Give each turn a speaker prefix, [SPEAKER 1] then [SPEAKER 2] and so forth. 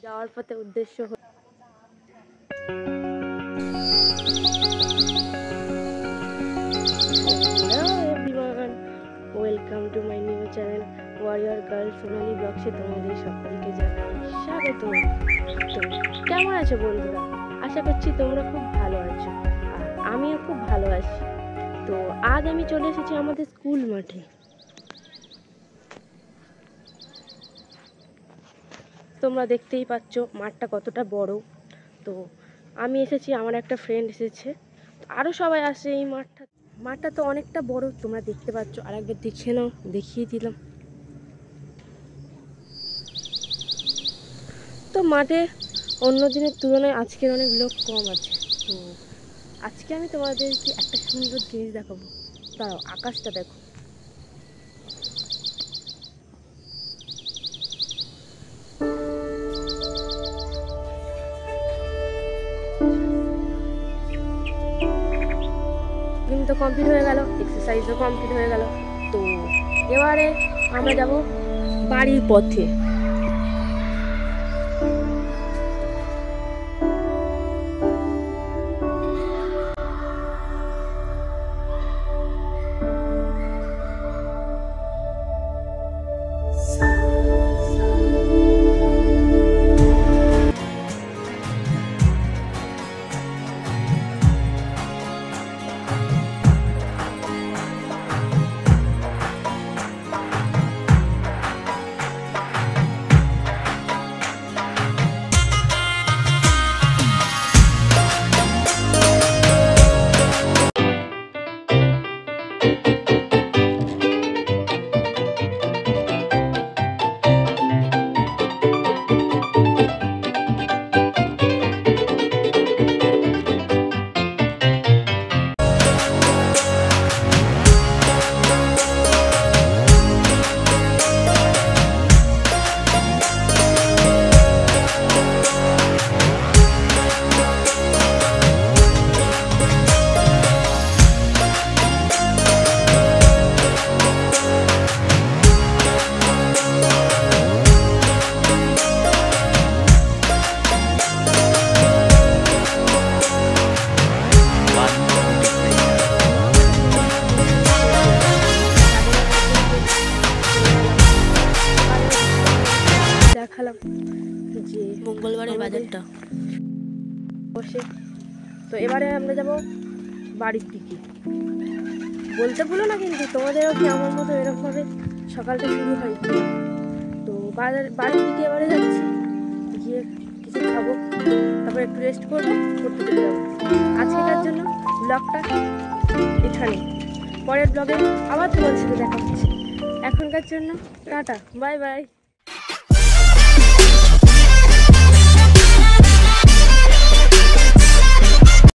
[SPEAKER 1] যাওয়ার পথে উদ্দেশ্য welcome to my new channel warrior girl Sonali ব্লগসে তোমাদের সকলকে জানাই স্বাগত। তো কেমন আছো বন্ধুরা? আশা করছি তোমরা খুব ভালো আছো, আর আমিও খুব ভালো আছি। তো আজ আমি চলে এসেছি আমাদের স্কুল মাঠে। তোমরা দেখতেই পাচ্ছ মাঠটা কতটা বড়। তো আমি এসেছি, আমার একটা ফ্রেন্ড এসেছে, আরও সবাই আসে। এই মাঠটা তো অনেকটা বড়, তোমরা দেখতে পাচ্ছ। আর একবার দেখে নাও, দেখিয়ে দিলাম। তো মাঠে অন্য দিনের তুলনায় আজকের অনেক লোক কম আছে। তো আজকে আমি তোমাদেরকে একটা সুন্দর জিনিস দেখাবো। দাঁড়াও, আকাশটা দেখো। জিম তো কমপ্লিট হয়ে গেল, এক্সারসাইজও কমপ্লিট হয়ে গেল। তো এবারে আমরা যাব বাড়ির পথে। দেখালাম যে মঙ্গলবারের বাজারটা বসে। তো এবারে আমরা যাব বাড়ির দিকে। বলতে ভুলো না কিন্তু, তোমাদেরও কি আমার মতো এরকমভাবে সকালটা শুরু হয়? তো বাড়ির দিকে এবারে যাচ্ছি, গিয়ে কিছু খাবো, তারপর একটু রেস্ট করবো, করতে চলে যাবো। আজকের জন্য ব্লগটা এখানে, পরের ব্লগে আবার তোমার সাথে দেখা হচ্ছে। এখনকার জন্য টাটা, বাই বাই।